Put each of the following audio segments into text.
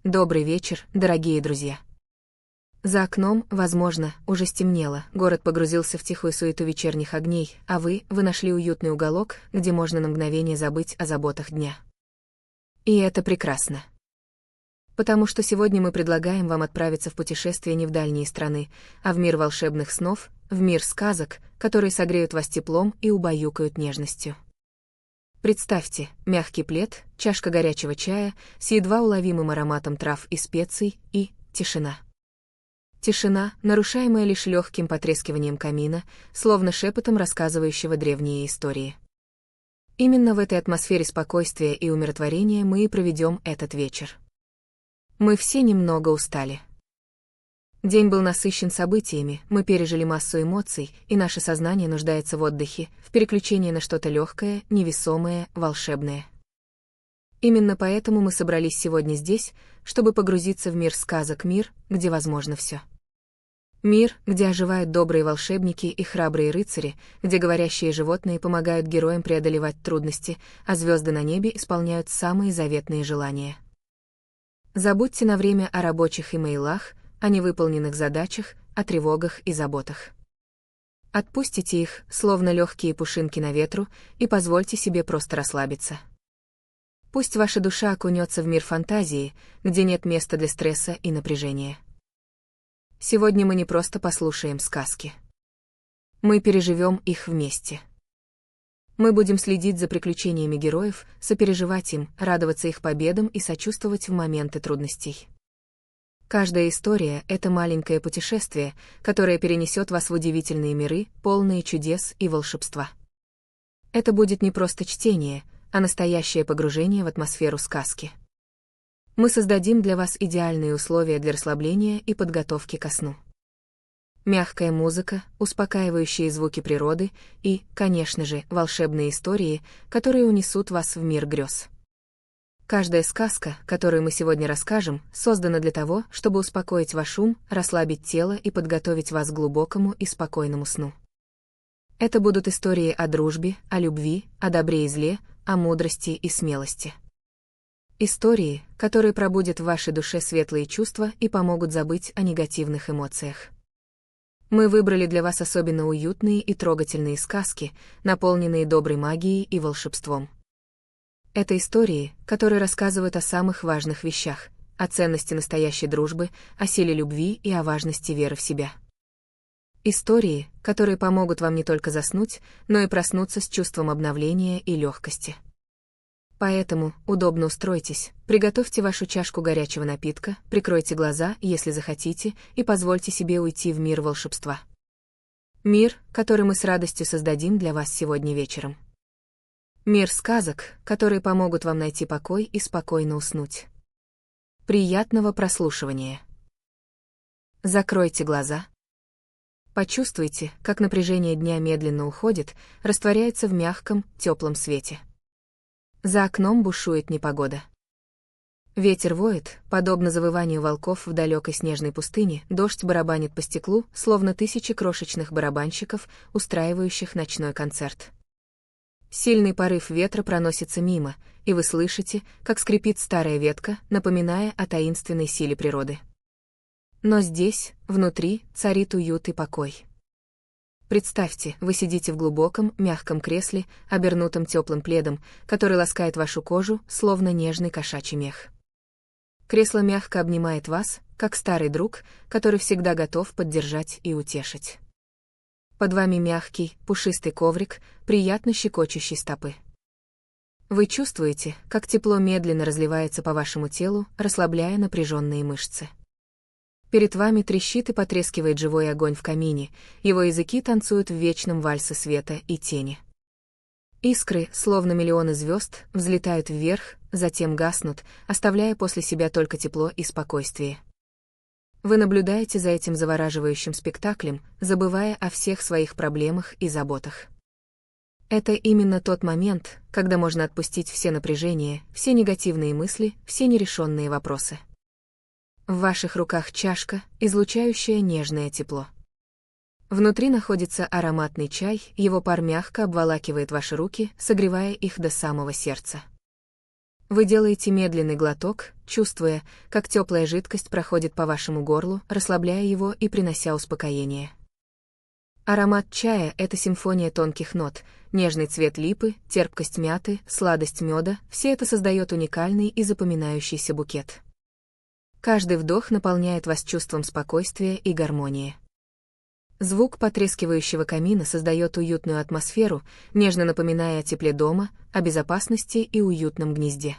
Добрый вечер, дорогие друзья. За окном, возможно, уже стемнело, город погрузился в тихую суету вечерних огней, а вы нашли уютный уголок, где можно на мгновение забыть о заботах дня. И это прекрасно. Потому что сегодня мы предлагаем вам отправиться в путешествие не в дальние страны, а в мир волшебных снов, в мир сказок, которые согреют вас теплом и убаюкают нежностью. Представьте, мягкий плед, чашка горячего чая с едва уловимым ароматом трав и специй и тишина. Тишина, нарушаемая лишь легким потрескиванием камина, словно шепотом рассказывающего древние истории. Именно в этой атмосфере спокойствия и умиротворения мы и проведем этот вечер. Мы все немного устали. День был насыщен событиями, мы пережили массу эмоций, и наше сознание нуждается в отдыхе, в переключении на что-то легкое, невесомое, волшебное. Именно поэтому мы собрались сегодня здесь, чтобы погрузиться в мир сказок, мир, где возможно все. Мир, где оживают добрые волшебники и храбрые рыцари, где говорящие животные помогают героям преодолевать трудности, а звезды на небе исполняют самые заветные желания. Забудьте на время о рабочих имейлах, о невыполненных задачах, о тревогах и заботах. Отпустите их, словно легкие пушинки на ветру, и позвольте себе просто расслабиться. Пусть ваша душа окунется в мир фантазии, где нет места для стресса и напряжения. Сегодня мы не просто послушаем сказки. Мы переживем их вместе. Мы будем следить за приключениями героев, сопереживать им, радоваться их победам и сочувствовать в моменты трудностей. Каждая история — это маленькое путешествие, которое перенесет вас в удивительные миры, полные чудес и волшебства. Это будет не просто чтение, а настоящее погружение в атмосферу сказки. Мы создадим для вас идеальные условия для расслабления и подготовки ко сну. Мягкая музыка, успокаивающие звуки природы и, конечно же, волшебные истории, которые унесут вас в мир грез. Каждая сказка, которую мы сегодня расскажем, создана для того, чтобы успокоить ваш ум, расслабить тело и подготовить вас к глубокому и спокойному сну. Это будут истории о дружбе, о любви, о добре и зле, о мудрости и смелости. Истории, которые пробудят в вашей душе светлые чувства и помогут забыть о негативных эмоциях. Мы выбрали для вас особенно уютные и трогательные сказки, наполненные доброй магией и волшебством. Это истории, которые рассказывают о самых важных вещах, о ценности настоящей дружбы, о силе любви и о важности веры в себя. Истории, которые помогут вам не только заснуть, но и проснуться с чувством обновления и легкости. Поэтому удобно устройтесь, приготовьте вашу чашку горячего напитка, прикройте глаза, если захотите, и позвольте себе уйти в мир волшебства. Мир, который мы с радостью создадим для вас сегодня вечером. Мир сказок, которые помогут вам найти покой и спокойно уснуть. Приятного прослушивания. Закройте глаза. Почувствуйте, как напряжение дня медленно уходит, растворяется в мягком, теплом свете. За окном бушует непогода. Ветер воет, подобно завыванию волков в далекой снежной пустыне, дождь барабанит по стеклу, словно тысячи крошечных барабанщиков, устраивающих ночной концерт. Сильный порыв ветра проносится мимо, и вы слышите, как скрипит старая ветка, напоминая о таинственной силе природы. Но здесь, внутри, царит уют и покой. Представьте, вы сидите в глубоком, мягком кресле, обернутом теплым пледом, который ласкает вашу кожу, словно нежный кошачий мех. Кресло мягко обнимает вас, как старый друг, который всегда готов поддержать и утешить. Под вами мягкий, пушистый коврик, приятно щекочущий стопы. Вы чувствуете, как тепло медленно разливается по вашему телу, расслабляя напряженные мышцы. Перед вами трещит и потрескивает живой огонь в камине, его языки танцуют в вечном вальсе света и тени. Искры, словно миллионы звезд, взлетают вверх, затем гаснут, оставляя после себя только тепло и спокойствие. Вы наблюдаете за этим завораживающим спектаклем, забывая о всех своих проблемах и заботах. Это именно тот момент, когда можно отпустить все напряжения, все негативные мысли, все нерешенные вопросы. В ваших руках чашка, излучающая нежное тепло. Внутри находится ароматный чай, его пар мягко обволакивает ваши руки, согревая их до самого сердца. Вы делаете медленный глоток, чувствуя, как теплая жидкость проходит по вашему горлу, расслабляя его и принося успокоение. Аромат чая — это симфония тонких нот, нежный цвет липы, терпкость мяты, сладость меда — все это создает уникальный и запоминающийся букет. Каждый вдох наполняет вас чувством спокойствия и гармонии. Звук потрескивающего камина создает уютную атмосферу, нежно напоминая о тепле дома, о безопасности и уютном гнезде.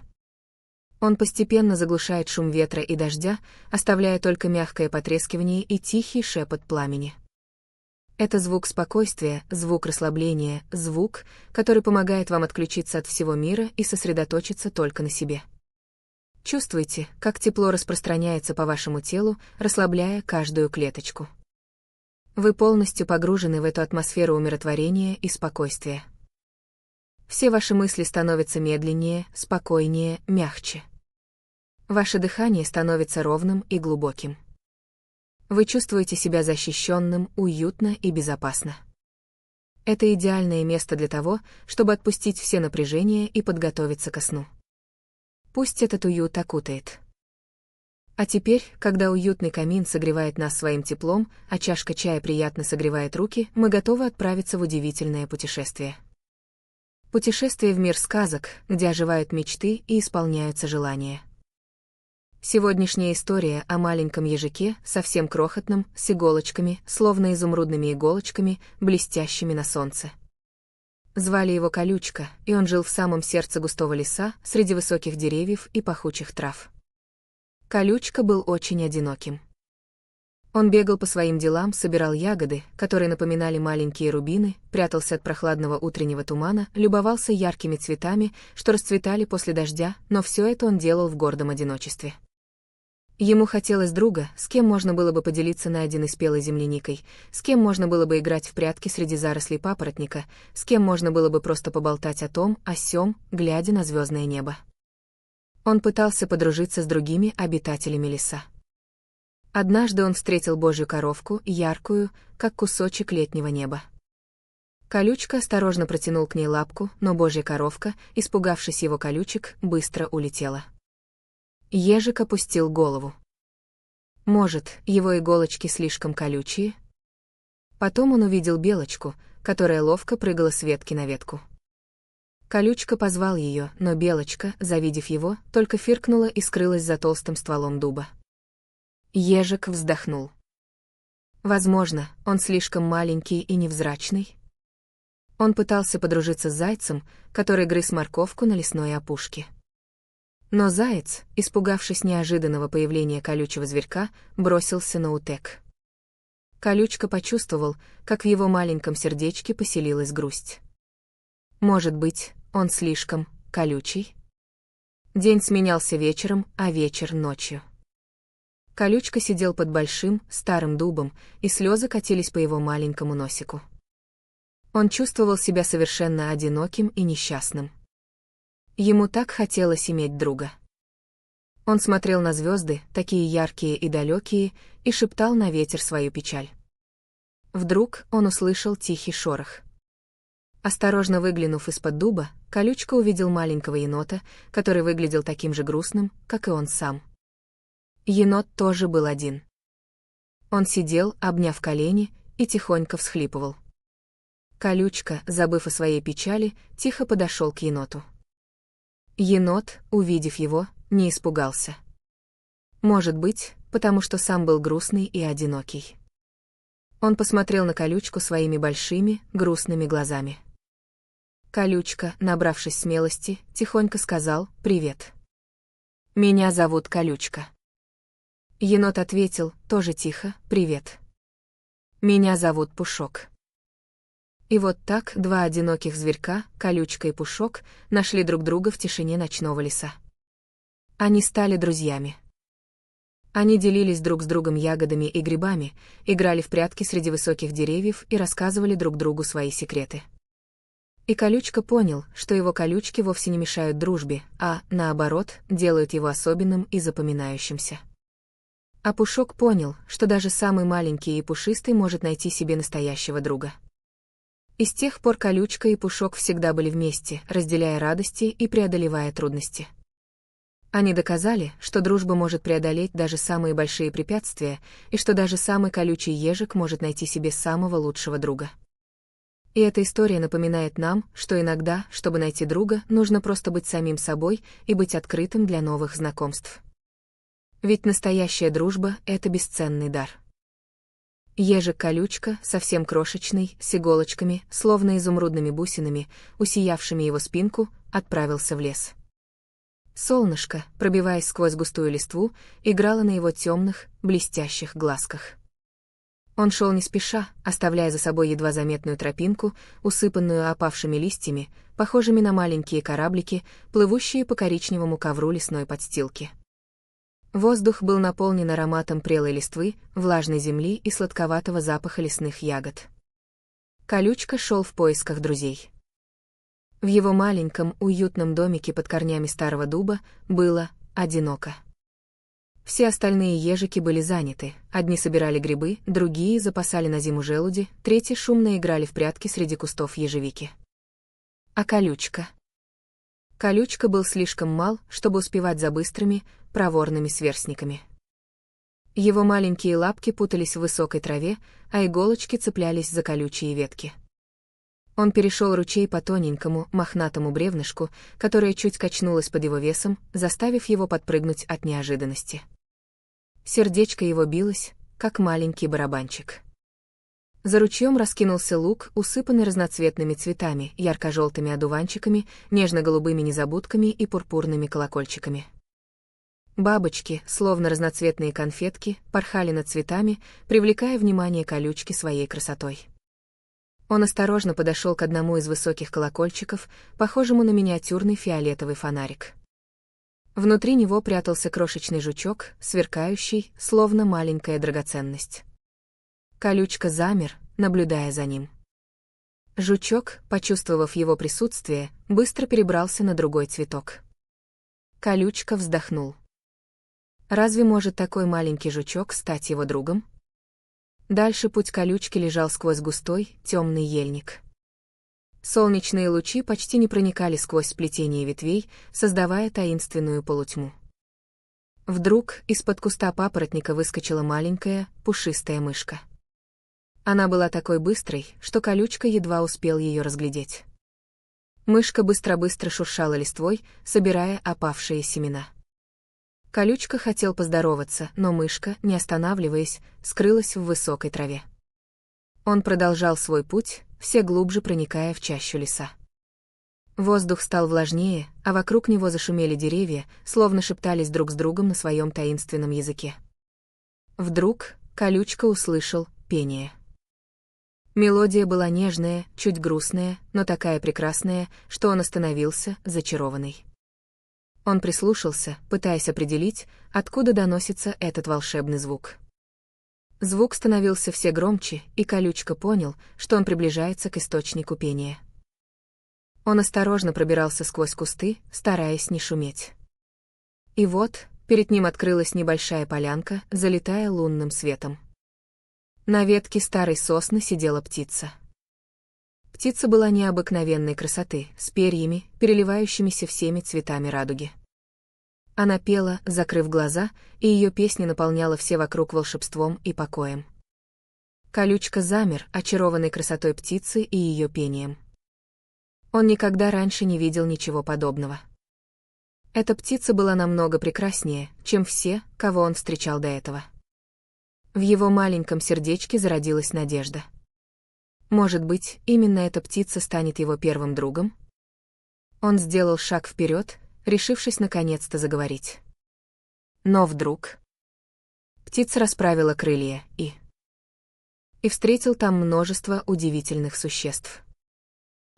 Он постепенно заглушает шум ветра и дождя, оставляя только мягкое потрескивание и тихий шепот пламени. Это звук спокойствия, звук расслабления, звук, который помогает вам отключиться от всего мира и сосредоточиться только на себе. Чувствуйте, как тепло распространяется по вашему телу, расслабляя каждую клеточку. Вы полностью погружены в эту атмосферу умиротворения и спокойствия. Все ваши мысли становятся медленнее, спокойнее, мягче. Ваше дыхание становится ровным и глубоким. Вы чувствуете себя защищенным, уютно и безопасно. Это идеальное место для того, чтобы отпустить все напряжения и подготовиться ко сну. Пусть этот уют окутает. А теперь, когда уютный камин согревает нас своим теплом, а чашка чая приятно согревает руки, мы готовы отправиться в удивительное путешествие. Путешествие в мир сказок, где оживают мечты и исполняются желания. Сегодняшняя история о маленьком ежике, совсем крохотном, с иголочками, словно изумрудными иголочками, блестящими на солнце. Звали его Колючка, и он жил в самом сердце густого леса, среди высоких деревьев и пахучих трав. Колючка был очень одиноким. Он бегал по своим делам, собирал ягоды, которые напоминали маленькие рубины, прятался от прохладного утреннего тумана, любовался яркими цветами, что расцветали после дождя, но все это он делал в гордом одиночестве. Ему хотелось друга, с кем можно было бы поделиться найденной спелой земляникой, с кем можно было бы играть в прятки среди зарослей папоротника, с кем можно было бы просто поболтать о том, о сём, глядя на звездное небо. Он пытался подружиться с другими обитателями леса. Однажды он встретил божью коровку, яркую, как кусочек летнего неба. Колючка осторожно протянул к ней лапку, но божья коровка, испугавшись его колючек, быстро улетела. Ежик опустил голову. Может, его иголочки слишком колючие? Потом он увидел белочку, которая ловко прыгала с ветки на ветку. Колючка позвал ее, но белочка, завидев его, только фыркнула и скрылась за толстым стволом дуба. Ежик вздохнул. Возможно, он слишком маленький и невзрачный. Он пытался подружиться с зайцем, который грыз морковку на лесной опушке. Но заяц, испугавшись неожиданного появления колючего зверька, бросился на утек. Колючка почувствовал, как в его маленьком сердечке поселилась грусть. Может быть, он слишком колючий? День сменялся вечером, а вечер — ночью. Колючка сидел под большим, старым дубом, и слезы катились по его маленькому носику. Он чувствовал себя совершенно одиноким и несчастным. Ему так хотелось иметь друга. Он смотрел на звезды, такие яркие и далекие, и шептал на ветер свою печаль. Вдруг он услышал тихий шорох. Осторожно выглянув из-под дуба, Колючка увидел маленького енота, который выглядел таким же грустным, как и он сам. Енот тоже был один. Он сидел, обняв колени, и тихонько всхлипывал. Колючка, забыв о своей печали, тихо подошел к еноту. Енот, увидев его, не испугался. Может быть, потому что сам был грустный и одинокий. Он посмотрел на Колючку своими большими, грустными глазами. Колючка, набравшись смелости, тихонько сказал «Привет. Меня зовут Колючка». Енот ответил, тоже тихо, «Привет. Меня зовут Пушок». И вот так два одиноких зверька, Колючка и Пушок, нашли друг друга в тишине ночного леса. Они стали друзьями. Они делились друг с другом ягодами и грибами, играли в прятки среди высоких деревьев и рассказывали друг другу свои секреты. И Колючка понял, что его колючки вовсе не мешают дружбе, а, наоборот, делают его особенным и запоминающимся. А Пушок понял, что даже самый маленький и пушистый может найти себе настоящего друга. И с тех пор Колючка и Пушок всегда были вместе, разделяя радости и преодолевая трудности. Они доказали, что дружба может преодолеть даже самые большие препятствия, и что даже самый колючий ежик может найти себе самого лучшего друга. И эта история напоминает нам, что иногда, чтобы найти друга, нужно просто быть самим собой и быть открытым для новых знакомств. Ведь настоящая дружба — это бесценный дар. Ежик-колючка, совсем крошечный, с иголочками, словно изумрудными бусинами, усиявшими его спинку, отправился в лес. Солнышко, пробиваясь сквозь густую листву, играло на его темных, блестящих глазках. Он шел не спеша, оставляя за собой едва заметную тропинку, усыпанную опавшими листьями, похожими на маленькие кораблики, плывущие по коричневому ковру лесной подстилки. Воздух был наполнен ароматом прелой листвы, влажной земли и сладковатого запаха лесных ягод. Колючка шел в поисках друзей. В его маленьком, уютном домике под корнями старого дуба было одиноко. Все остальные ежики были заняты, одни собирали грибы, другие запасали на зиму желуди, третьи шумно играли в прятки среди кустов ежевики. А колючка? Колючка был слишком мал, чтобы успевать за быстрыми, проворными сверстниками. Его маленькие лапки путались в высокой траве, а иголочки цеплялись за колючие ветки. Он перешел ручей по тоненькому, мохнатому бревнышку, которое чуть качнулось под его весом, заставив его подпрыгнуть от неожиданности. Сердечко его билось, как маленький барабанчик. За ручьем раскинулся луг, усыпанный разноцветными цветами, ярко-желтыми одуванчиками, нежно-голубыми незабудками и пурпурными колокольчиками. Бабочки, словно разноцветные конфетки, порхали над цветами, привлекая внимание колючки своей красотой. Он осторожно подошел к одному из высоких колокольчиков, похожему на миниатюрный фиолетовый фонарик. Внутри него прятался крошечный жучок, сверкающий, словно маленькая драгоценность. Колючка замер, наблюдая за ним. Жучок, почувствовав его присутствие, быстро перебрался на другой цветок. Колючка вздохнул. Разве может такой маленький жучок стать его другом? Дальше путь колючки лежал сквозь густой, темный ельник. Солнечные лучи почти не проникали сквозь сплетение ветвей, создавая таинственную полутьму. Вдруг из-под куста папоротника выскочила маленькая, пушистая мышка. Она была такой быстрой, что колючка едва успел ее разглядеть. Мышка быстро-быстро шуршала листвой, собирая опавшие семена. Колючка хотел поздороваться, но мышка, не останавливаясь, скрылась в высокой траве. Он продолжал свой путь, все глубже проникая в чащу леса. Воздух стал влажнее, а вокруг него зашумели деревья, словно шептались друг с другом на своем таинственном языке. Вдруг колючка услышал пение. Мелодия была нежная, чуть грустная, но такая прекрасная, что он остановился, зачарованный. Он прислушался, пытаясь определить, откуда доносится этот волшебный звук. Звук становился все громче, и колючка понял, что он приближается к источнику пения. Он осторожно пробирался сквозь кусты, стараясь не шуметь. И вот, перед ним открылась небольшая полянка, залитая лунным светом. На ветке старой сосны сидела птица. Птица была необыкновенной красоты, с перьями, переливающимися всеми цветами радуги. Она пела, закрыв глаза, и ее песня наполняла все вокруг волшебством и покоем. Колючка замер, очарованный красотой птицы и ее пением. Он никогда раньше не видел ничего подобного. Эта птица была намного прекраснее, чем все, кого он встречал до этого. В его маленьком сердечке зародилась надежда. Может быть, именно эта птица станет его первым другом? Он сделал шаг вперед, решившись наконец-то заговорить. Но вдруг птица расправила крылья и встретил там множество удивительных существ.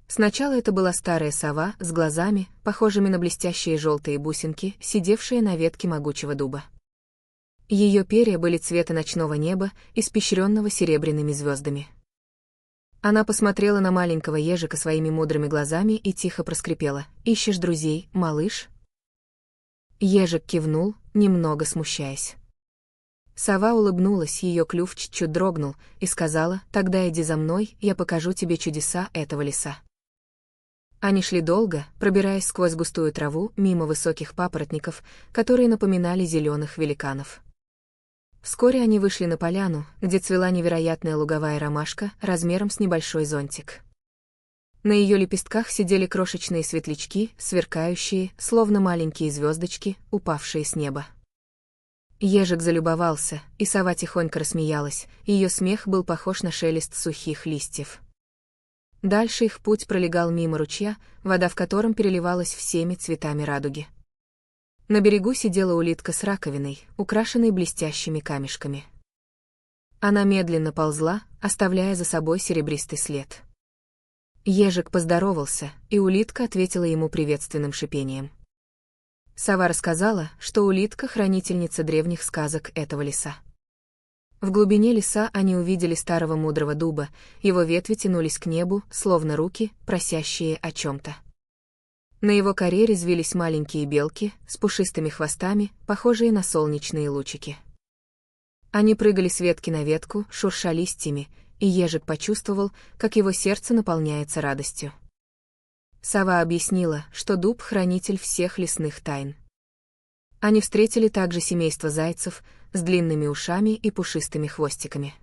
Сначала это была старая сова с глазами, похожими на блестящие желтые бусинки, сидевшая на ветке могучего дуба. Ее перья были цвета ночного неба, испещренного серебряными звездами. Она посмотрела на маленького ежика своими мудрыми глазами и тихо проскрипела: «Ищешь друзей, малыш?» Ежик кивнул, немного смущаясь. Сова улыбнулась, ее клюв чуть-чуть дрогнул, и сказала: «Тогда иди за мной, я покажу тебе чудеса этого леса». Они шли долго, пробираясь сквозь густую траву мимо высоких папоротников, которые напоминали зеленых великанов. Вскоре они вышли на поляну, где цвела невероятная луговая ромашка размером с небольшой зонтик. На ее лепестках сидели крошечные светлячки, сверкающие, словно маленькие звездочки, упавшие с неба. Ежик залюбовался, и сова тихонько рассмеялась, ее смех был похож на шелест сухих листьев. Дальше их путь пролегал мимо ручья, вода в котором переливалась всеми цветами радуги. На берегу сидела улитка с раковиной, украшенной блестящими камешками. Она медленно ползла, оставляя за собой серебристый след. Ежик поздоровался, и улитка ответила ему приветственным шипением. Сова рассказала, что улитка — хранительница древних сказок этого леса. В глубине леса они увидели старого мудрого дуба, его ветви тянулись к небу, словно руки, просящие о чем-то. На его коре резвились маленькие белки с пушистыми хвостами, похожие на солнечные лучики. Они прыгали с ветки на ветку, шурша листьями, и ежик почувствовал, как его сердце наполняется радостью. Сова объяснила, что дуб — хранитель всех лесных тайн. Они встретили также семейство зайцев с длинными ушами и пушистыми хвостиками.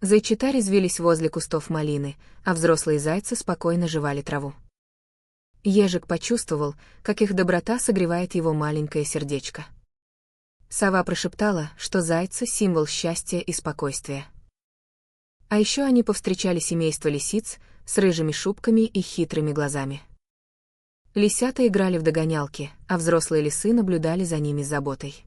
Зайчата резвились возле кустов малины, а взрослые зайцы спокойно жевали траву. Ежик почувствовал, как их доброта согревает его маленькое сердечко. Сова прошептала, что зайцы — символ счастья и спокойствия. А еще они повстречали семейство лисиц с рыжими шубками и хитрыми глазами. Лисята играли в догонялки, а взрослые лисы наблюдали за ними с заботой.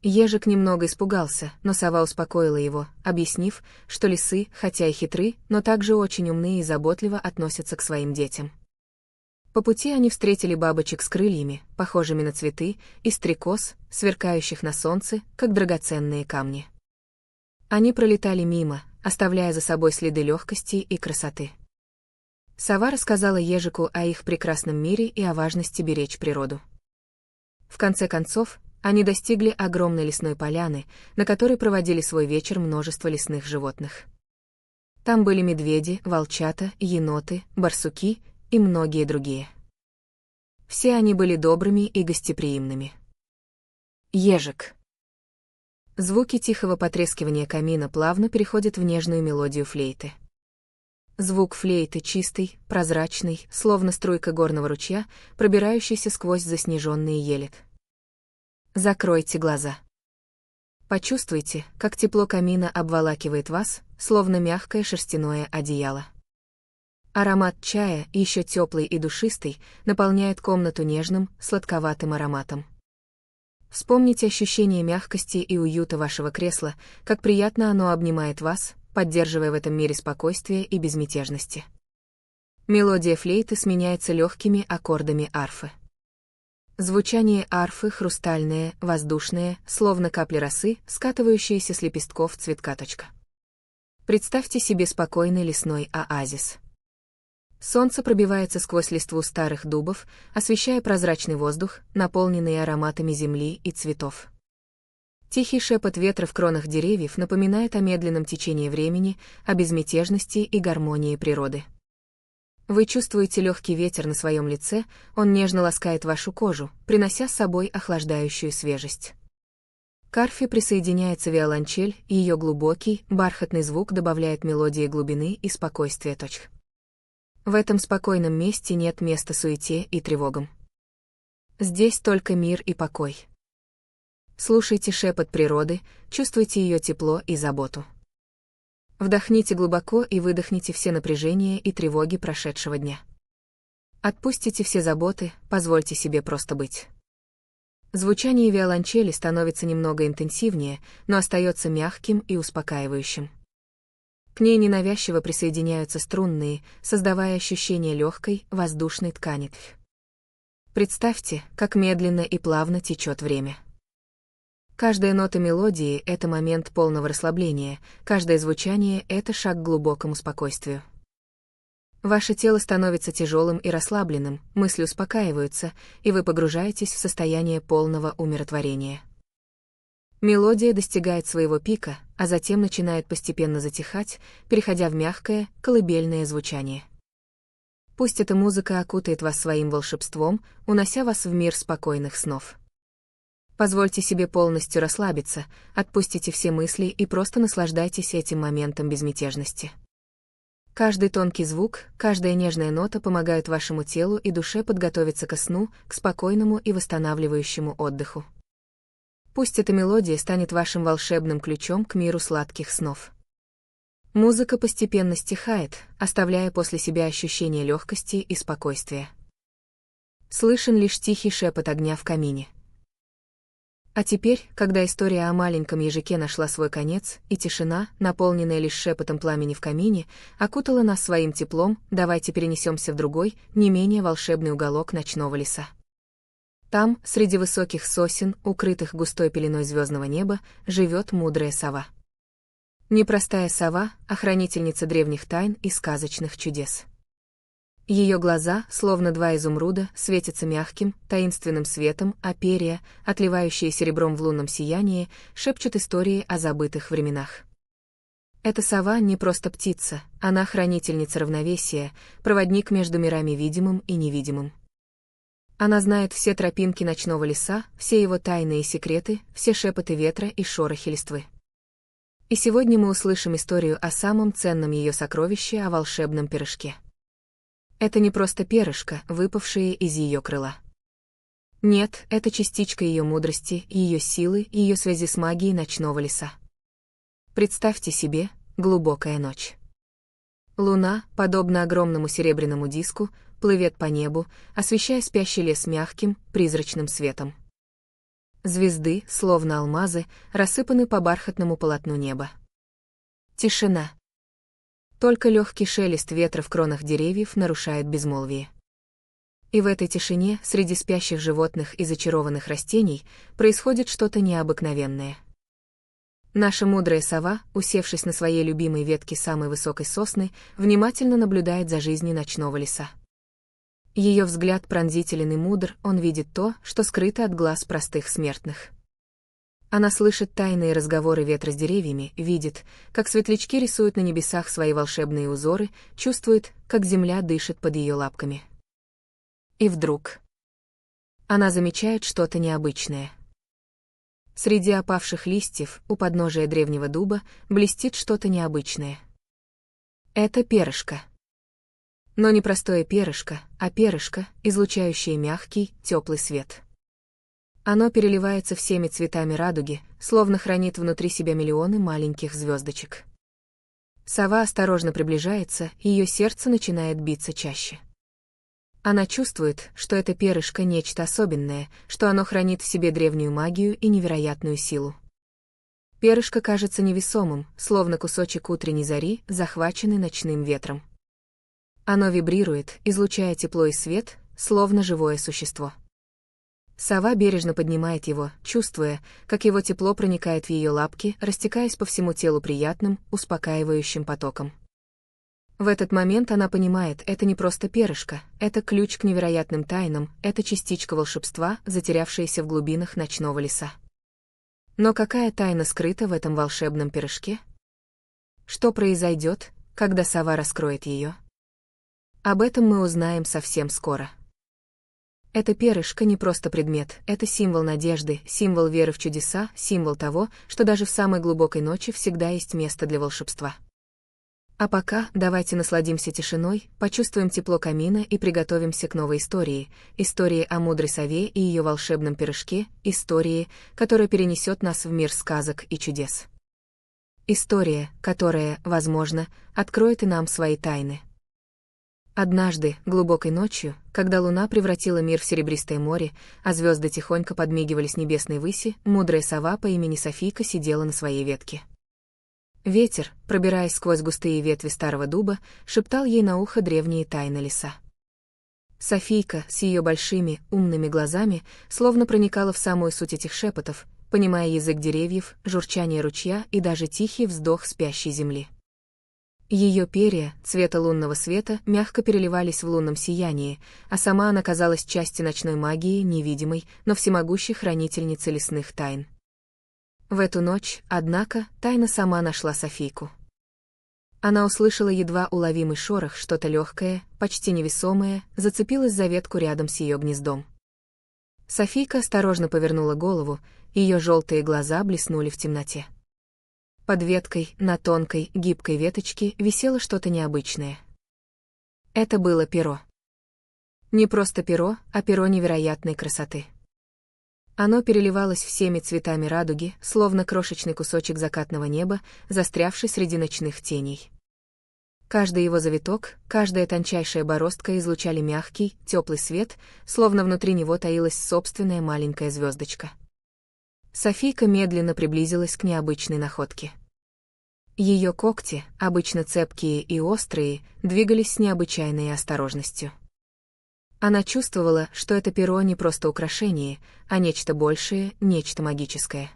Ежик немного испугался, но сова успокоила его, объяснив, что лисы, хотя и хитры, но также очень умны и заботливо относятся к своим детям. По пути они встретили бабочек с крыльями, похожими на цветы, и стрекоз, сверкающих на солнце, как драгоценные камни. Они пролетали мимо, оставляя за собой следы легкости и красоты. Сова рассказала ежику о их прекрасном мире и о важности беречь природу. В конце концов, они достигли огромной лесной поляны, на которой проводили свой вечер множество лесных животных. Там были медведи, волчата, еноты, барсуки и многие другие. Все они были добрыми и гостеприимными. Ежик. Звуки тихого потрескивания камина плавно переходят в нежную мелодию флейты. Звук флейты чистый, прозрачный, словно струйка горного ручья, пробирающийся сквозь заснеженные ели. Закройте глаза. Почувствуйте, как тепло камина обволакивает вас, словно мягкое шерстяное одеяло. Аромат чая, еще теплый и душистый, наполняет комнату нежным, сладковатым ароматом. Вспомните ощущение мягкости и уюта вашего кресла, как приятно оно обнимает вас, поддерживая в этом мире спокойствие и безмятежности. Мелодия флейты сменяется легкими аккордами арфы. Звучание арфы хрустальное, воздушное, словно капли росы, скатывающиеся с лепестков цветка-точка. Представьте себе спокойный лесной оазис. Солнце пробивается сквозь листву старых дубов, освещая прозрачный воздух, наполненный ароматами земли и цветов. Тихий шепот ветра в кронах деревьев напоминает о медленном течении времени, о безмятежности и гармонии природы. Вы чувствуете легкий ветер на своем лице, он нежно ласкает вашу кожу, принося с собой охлаждающую свежесть. К арфе присоединяется виолончель, и ее глубокий, бархатный звук добавляет мелодии глубины и спокойствия. В этом спокойном месте нет места суете и тревогам. Здесь только мир и покой. Слушайте шепот природы, чувствуйте ее тепло и заботу. Вдохните глубоко и выдохните все напряжения и тревоги прошедшего дня. Отпустите все заботы, позвольте себе просто быть. Звучание виолончели становится немного интенсивнее, но остается мягким и успокаивающим. К ней ненавязчиво присоединяются струнные, создавая ощущение легкой, воздушной ткани. Представьте, как медленно и плавно течет время. Каждая нота мелодии — это момент полного расслабления, каждое звучание — это шаг к глубокому спокойствию. Ваше тело становится тяжелым и расслабленным, мысли успокаиваются, и вы погружаетесь в состояние полного умиротворения. Мелодия достигает своего пика, а затем начинает постепенно затихать, переходя в мягкое, колыбельное звучание. Пусть эта музыка окутает вас своим волшебством, унося вас в мир спокойных снов. Позвольте себе полностью расслабиться, отпустите все мысли и просто наслаждайтесь этим моментом безмятежности. Каждый тонкий звук, каждая нежная нота помогают вашему телу и душе подготовиться ко сну, к спокойному и восстанавливающему отдыху. Пусть эта мелодия станет вашим волшебным ключом к миру сладких снов. Музыка постепенно стихает, оставляя после себя ощущение легкости и спокойствия. Слышен лишь тихий шепот огня в камине. А теперь, когда история о маленьком ежике нашла свой конец, и тишина, наполненная лишь шепотом пламени в камине, окутала нас своим теплом, давайте перенесемся в другой, не менее волшебный уголок ночного леса. Там, среди высоких сосен, укрытых густой пеленой звездного неба, живет мудрая сова. Непростая сова, а хранительница древних тайн и сказочных чудес. Ее глаза, словно два изумруда, светятся мягким, таинственным светом, а перья, отливающие серебром в лунном сиянии, шепчут истории о забытых временах. Эта сова не просто птица, она хранительница равновесия, проводник между мирами видимым и невидимым. Она знает все тропинки ночного леса, все его тайны и секреты, все шепоты ветра и шорохи листвы. И сегодня мы услышим историю о самом ценном ее сокровище, о волшебном пирожке. Это не просто перышко, выпавшее из ее крыла. Нет, это частичка ее мудрости, ее силы, ее связи с магией ночного леса. Представьте себе, глубокая ночь. Луна, подобно огромному серебряному диску, плывет по небу, освещая спящий лес мягким, призрачным светом. Звезды, словно алмазы, рассыпаны по бархатному полотну неба. Тишина. Только легкий шелест ветра в кронах деревьев нарушает безмолвие. И в этой тишине, среди спящих животных и зачарованных растений, происходит что-то необыкновенное. Наша мудрая сова, усевшись на своей любимой ветке самой высокой сосны, внимательно наблюдает за жизнью ночного леса. Ее взгляд пронзителен и мудр, он видит то, что скрыто от глаз простых смертных. Она слышит тайные разговоры ветра с деревьями, видит, как светлячки рисуют на небесах свои волшебные узоры, чувствует, как земля дышит под ее лапками. И вдруг она замечает что-то необычное. Среди опавших листьев, у подножия древнего дуба, блестит что-то необычное. Это перышко. Но не простое перышко, а перышко, излучающее мягкий, теплый свет. Оно переливается всеми цветами радуги, словно хранит внутри себя миллионы маленьких звездочек. Сова осторожно приближается, ее сердце начинает биться чаще. Она чувствует, что это перышко нечто особенное, что оно хранит в себе древнюю магию и невероятную силу. Перышко кажется невесомым, словно кусочек утренней зари, захваченный ночным ветром. Оно вибрирует, излучая тепло и свет, словно живое существо. Сова бережно поднимает его, чувствуя, как его тепло проникает в ее лапки, растекаясь по всему телу приятным, успокаивающим потоком. В этот момент она понимает, это не просто перышко, это ключ к невероятным тайнам, это частичка волшебства, затерявшаяся в глубинах ночного леса. Но какая тайна скрыта в этом волшебном пирожке? Что произойдет, когда сова раскроет ее? Об этом мы узнаем совсем скоро. Это перышко не просто предмет, это символ надежды, символ веры в чудеса, символ того, что даже в самой глубокой ночи всегда есть место для волшебства. А пока давайте насладимся тишиной, почувствуем тепло камина и приготовимся к новой истории, истории о мудрой сове и ее волшебном пирожке, истории, которая перенесет нас в мир сказок и чудес. История, которая, возможно, откроет и нам свои тайны. Однажды, глубокой ночью, когда луна превратила мир в серебристое море, а звезды тихонько подмигивали с небесной выси, мудрая сова по имени Софийка сидела на своей ветке. Ветер, пробираясь сквозь густые ветви старого дуба, шептал ей на ухо древние тайны леса. Софийка, с ее большими, умными глазами, словно проникала в самую суть этих шепотов, понимая язык деревьев, журчание ручья и даже тихий вздох спящей земли. Ее перья, цвета лунного света, мягко переливались в лунном сиянии, а сама она казалась частью ночной магии, невидимой, но всемогущей хранительницы лесных тайн. В эту ночь, однако, тайна сама нашла Софийку. Она услышала едва уловимый шорох, что-то легкое, почти невесомое, зацепилось за ветку рядом с ее гнездом. Софийка осторожно повернула голову, ее желтые глаза блеснули в темноте. Под веткой, на тонкой, гибкой веточке, висело что-то необычное. Это было перо. Не просто перо, а перо невероятной красоты. Оно переливалось всеми цветами радуги, словно крошечный кусочек закатного неба, застрявший среди ночных теней. Каждый его завиток, каждая тончайшая бороздка излучали мягкий, теплый свет, словно внутри него таилась собственная маленькая звездочка. Софийка медленно приблизилась к необычной находке. Ее когти, обычно цепкие и острые, двигались с необычайной осторожностью. Она чувствовала, что это перо не просто украшение, а нечто большее, нечто магическое.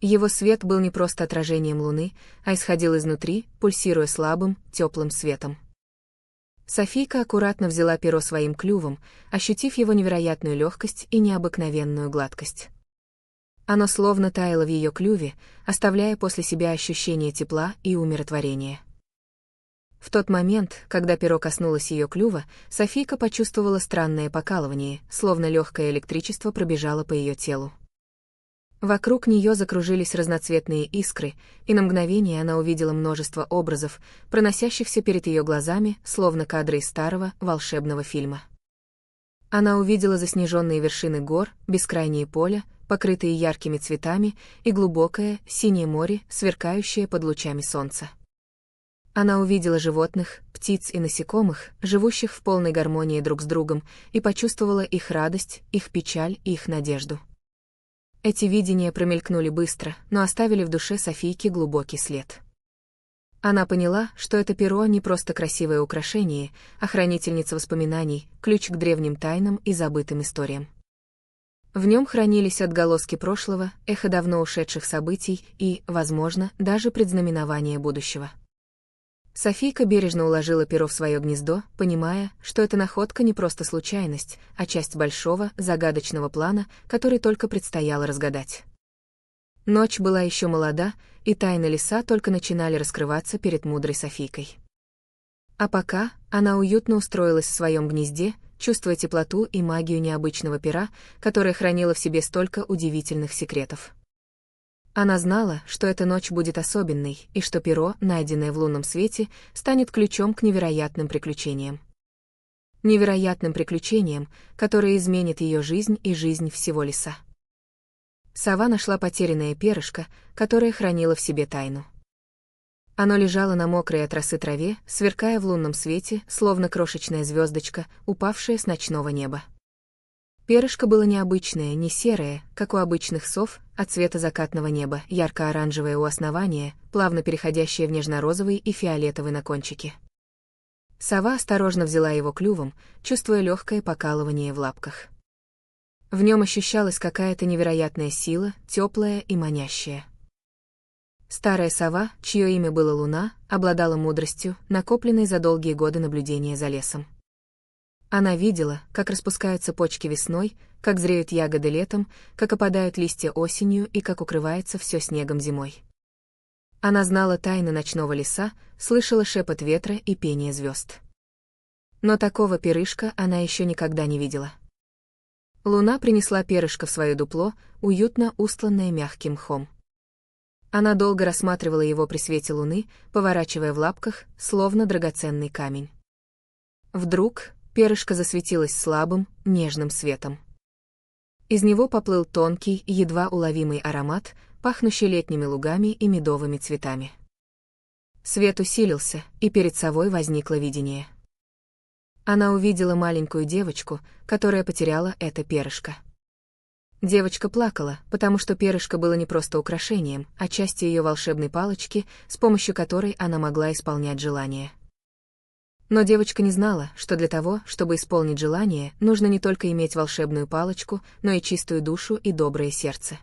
Его свет был не просто отражением луны, а исходил изнутри, пульсируя слабым, теплым светом. Софийка аккуратно взяла перо своим клювом, ощутив его невероятную легкость и необыкновенную гладкость. Оно словно таяло в ее клюве, оставляя после себя ощущение тепла и умиротворения. В тот момент, когда перо коснулось ее клюва, Софийка почувствовала странное покалывание, словно легкое электричество пробежало по ее телу. Вокруг нее закружились разноцветные искры, и на мгновение она увидела множество образов, проносящихся перед ее глазами, словно кадры из старого, волшебного фильма. Она увидела заснеженные вершины гор, бескрайние поля, покрытые яркими цветами, и глубокое, синее море, сверкающее под лучами солнца. Она увидела животных, птиц и насекомых, живущих в полной гармонии друг с другом, и почувствовала их радость, их печаль и их надежду. Эти видения промелькнули быстро, но оставили в душе Софийки глубокий след. Она поняла, что это перо не просто красивое украшение, а хранительница воспоминаний, ключ к древним тайнам и забытым историям. В нем хранились отголоски прошлого, эхо давно ушедших событий и, возможно, даже предзнаменования будущего. Софийка бережно уложила перо в свое гнездо, понимая, что эта находка не просто случайность, а часть большого, загадочного плана, который только предстояло разгадать. Ночь была еще молода, и тайны леса только начинали раскрываться перед мудрой Софийкой. А пока она уютно устроилась в своем гнезде, чувствуя теплоту и магию необычного пера, которое хранило в себе столько удивительных секретов. Она знала, что эта ночь будет особенной, и что перо, найденное в лунном свете, станет ключом к невероятным приключениям. Невероятным приключениям, которые изменят ее жизнь и жизнь всего леса. Сова нашла потерянное перышко, которое хранило в себе тайну. Оно лежало на мокрой от росы траве, сверкая в лунном свете, словно крошечная звездочка, упавшая с ночного неба. Перышко было необычное, не серое, как у обычных сов, а цвета закатного неба, ярко-оранжевое у основания, плавно переходящее в нежно-розовый и фиолетовый на кончике. Сова осторожно взяла его клювом, чувствуя легкое покалывание в лапках. В нем ощущалась какая-то невероятная сила, теплая и манящая. Старая сова, чье имя было Луна, обладала мудростью, накопленной за долгие годы наблюдения за лесом. Она видела, как распускаются почки весной, как зреют ягоды летом, как опадают листья осенью и как укрывается все снегом зимой. Она знала тайны ночного леса, слышала шепот ветра и пение звезд. Но такого перышка она еще никогда не видела. Луна принесла перышко в свое дупло, уютно устланное мягким мхом. Она долго рассматривала его при свете луны, поворачивая в лапках, словно драгоценный камень. Вдруг перышко засветилось слабым, нежным светом. Из него поплыл тонкий, едва уловимый аромат, пахнущий летними лугами и медовыми цветами. Свет усилился, и перед совой возникло видение. Она увидела маленькую девочку, которая потеряла это перышко. Девочка плакала, потому что перышко было не просто украшением, а частью ее волшебной палочки, с помощью которой она могла исполнять желания. Но девочка не знала, что для того, чтобы исполнить желание, нужно не только иметь волшебную палочку, но и чистую душу и доброе сердце.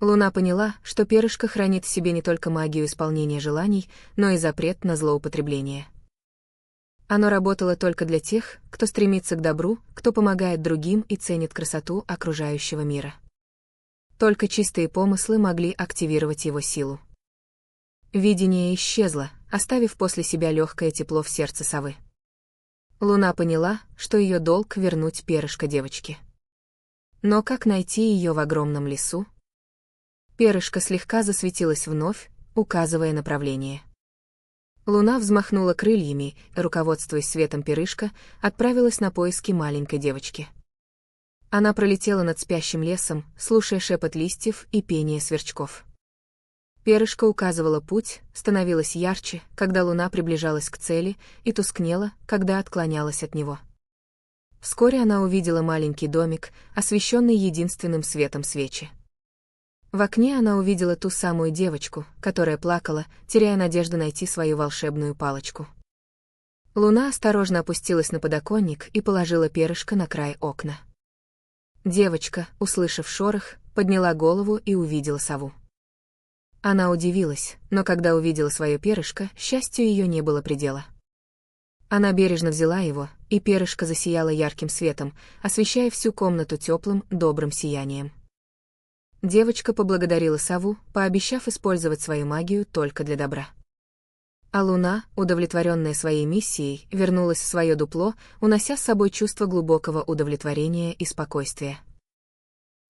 Луна поняла, что перышко хранит в себе не только магию исполнения желаний, но и запрет на злоупотребление. Оно работало только для тех, кто стремится к добру, кто помогает другим и ценит красоту окружающего мира. Только чистые помыслы могли активировать его силу. Видение исчезло, оставив после себя легкое тепло в сердце совы. Луна поняла, что ее долг вернуть перышко девочке. Но как найти ее в огромном лесу? Перышко слегка засветилось вновь, указывая направление. Луна взмахнула крыльями, руководствуясь светом перышка, отправилась на поиски маленькой девочки. Она пролетела над спящим лесом, слушая шепот листьев и пение сверчков. Перышко указывало путь, становилось ярче, когда луна приближалась к цели, и тускнела, когда отклонялась от него. Вскоре она увидела маленький домик, освещенный единственным светом свечи. В окне она увидела ту самую девочку, которая плакала, теряя надежду найти свою волшебную палочку. Луна осторожно опустилась на подоконник и положила перышко на край окна. Девочка, услышав шорох, подняла голову и увидела сову. Она удивилась, но когда увидела свое перышко, счастью ее не было предела. Она бережно взяла его, и перышко засияло ярким светом, освещая всю комнату теплым, добрым сиянием. Девочка поблагодарила сову, пообещав использовать свою магию только для добра. А луна, удовлетворенная своей миссией, вернулась в свое дупло, унося с собой чувство глубокого удовлетворения и спокойствия.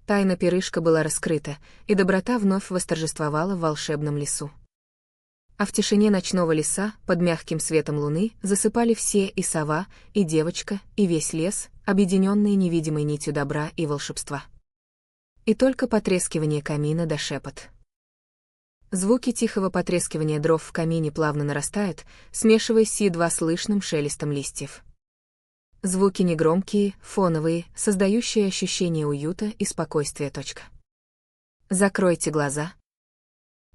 Тайна перышка была раскрыта, и доброта вновь восторжествовала в волшебном лесу. А в тишине ночного леса, под мягким светом луны, засыпали все: и сова, и девочка, и весь лес, объединенные невидимой нитью добра и волшебства. И только потрескивание камина да шепот. Звуки тихого потрескивания дров в камине плавно нарастают, смешиваясь с едва слышным шелестом листьев. Звуки негромкие, фоновые, создающие ощущение уюта и спокойствия. Закройте глаза.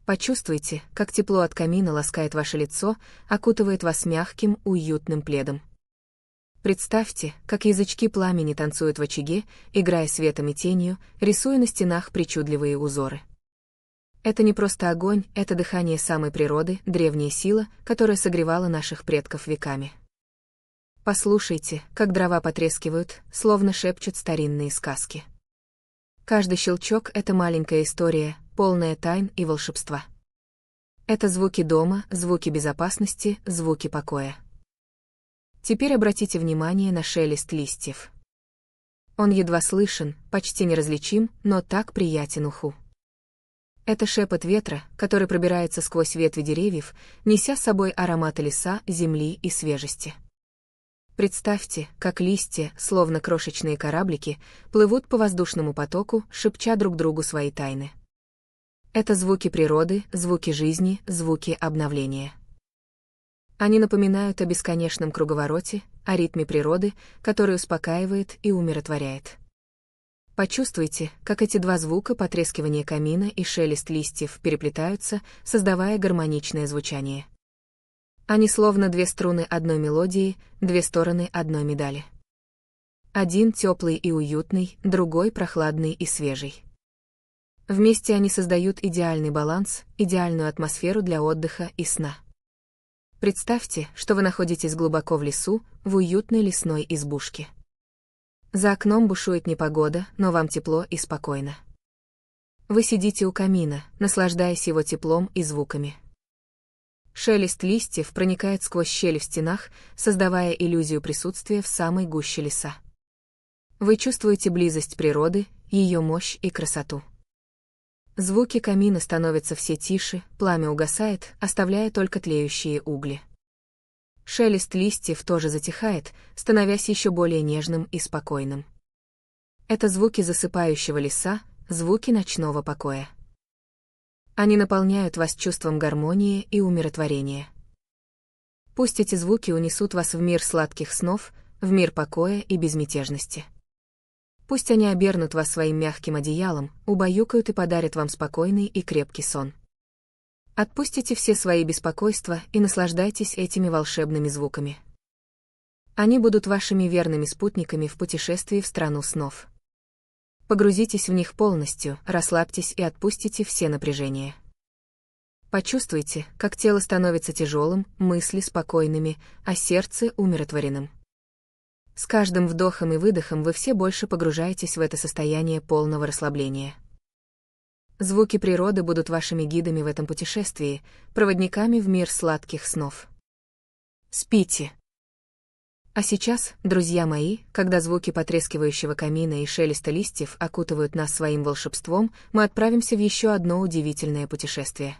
Почувствуйте, как тепло от камина ласкает ваше лицо, окутывает вас мягким, уютным пледом. Представьте, как язычки пламени танцуют в очаге, играя светом и тенью, рисуя на стенах причудливые узоры. Это не просто огонь, это дыхание самой природы, древняя сила, которая согревала наших предков веками. Послушайте, как дрова потрескивают, словно шепчут старинные сказки. Каждый щелчок — это маленькая история, полная тайн и волшебства. Это звуки дома, звуки безопасности, звуки покоя. Теперь обратите внимание на шелест листьев. Он едва слышен, почти неразличим, но так приятен уху. Это шепот ветра, который пробирается сквозь ветви деревьев, неся с собой ароматы леса, земли и свежести. Представьте, как листья, словно крошечные кораблики, плывут по воздушному потоку, шепча друг другу свои тайны. Это звуки природы, звуки жизни, звуки обновления. Они напоминают о бесконечном круговороте, о ритме природы, который успокаивает и умиротворяет. Почувствуйте, как эти два звука, потрескивание камина и шелест листьев, переплетаются, создавая гармоничное звучание. Они словно две струны одной мелодии, две стороны одной медали. Один теплый и уютный, другой прохладный и свежий. Вместе они создают идеальный баланс, идеальную атмосферу для отдыха и сна. Представьте, что вы находитесь глубоко в лесу, в уютной лесной избушке. За окном бушует непогода, но вам тепло и спокойно. Вы сидите у камина, наслаждаясь его теплом и звуками. Шелест листьев проникает сквозь щели в стенах, создавая иллюзию присутствия в самой гуще леса. Вы чувствуете близость природы, ее мощь и красоту. Звуки камина становятся все тише, пламя угасает, оставляя только тлеющие угли. Шелест листьев тоже затихает, становясь еще более нежным и спокойным. Это звуки засыпающего леса, звуки ночного покоя. Они наполняют вас чувством гармонии и умиротворения. Пусть эти звуки унесут вас в мир сладких снов, в мир покоя и безмятежности. Пусть они обернут вас своим мягким одеялом, убаюкают и подарят вам спокойный и крепкий сон. Отпустите все свои беспокойства и наслаждайтесь этими волшебными звуками. Они будут вашими верными спутниками в путешествии в страну снов. Погрузитесь в них полностью, расслабьтесь и отпустите все напряжения. Почувствуйте, как тело становится тяжелым, мысли спокойными, а сердце умиротворенным. С каждым вдохом и выдохом вы все больше погружаетесь в это состояние полного расслабления. Звуки природы будут вашими гидами в этом путешествии, проводниками в мир сладких снов. Спите. А сейчас, друзья мои, когда звуки потрескивающего камина и шелеста листьев окутывают нас своим волшебством, мы отправимся в еще одно удивительное путешествие.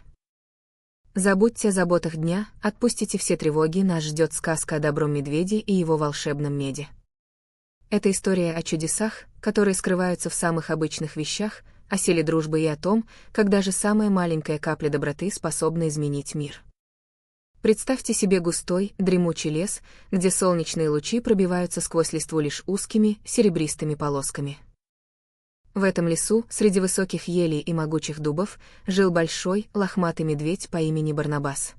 Забудьте о заботах дня, отпустите все тревоги, нас ждет сказка о добром медведе и его волшебном меде. Это история о чудесах, которые скрываются в самых обычных вещах, о силе дружбы и о том, как даже самая маленькая капля доброты способна изменить мир. Представьте себе густой, дремучий лес, где солнечные лучи пробиваются сквозь листву лишь узкими, серебристыми полосками. В этом лесу, среди высоких елей и могучих дубов, жил большой, лохматый медведь по имени Барнабас.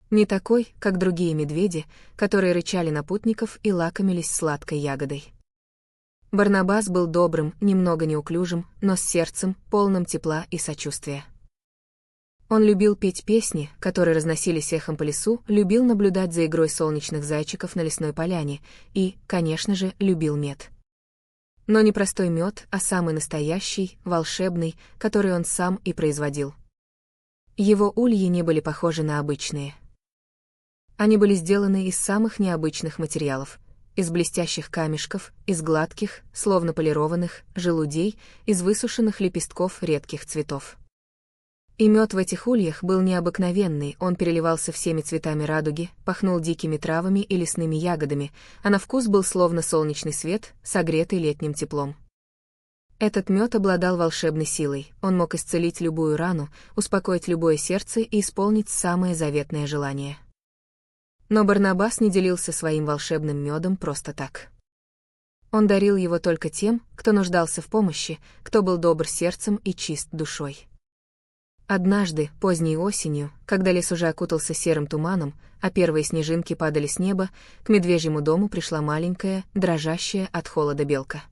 Не такой, как другие медведи, которые рычали на путников и лакомились сладкой ягодой. Барнабас был добрым, немного неуклюжим, но с сердцем, полным тепла и сочувствия. Он любил петь песни, которые разносились эхом по лесу, любил наблюдать за игрой солнечных зайчиков на лесной поляне и, конечно же, любил мед. Но не простой мед, а самый настоящий, волшебный, который он сам и производил. Его ульи не были похожи на обычные. Они были сделаны из самых необычных материалов, из блестящих камешков, из гладких, словно полированных, желудей, из высушенных лепестков редких цветов. И мед в этих ульях был необыкновенный, он переливался всеми цветами радуги, пахнул дикими травами и лесными ягодами, а на вкус был словно солнечный свет, согретый летним теплом. Этот мед обладал волшебной силой, он мог исцелить любую рану, успокоить любое сердце и исполнить самое заветное желание. Но Барнабас не делился своим волшебным медом просто так. Он дарил его только тем, кто нуждался в помощи, кто был добр сердцем и чист душой. Однажды, поздней осенью, когда лес уже окутался серым туманом, а первые снежинки падали с неба, к медвежьему дому пришла маленькая, дрожащая от холода белка.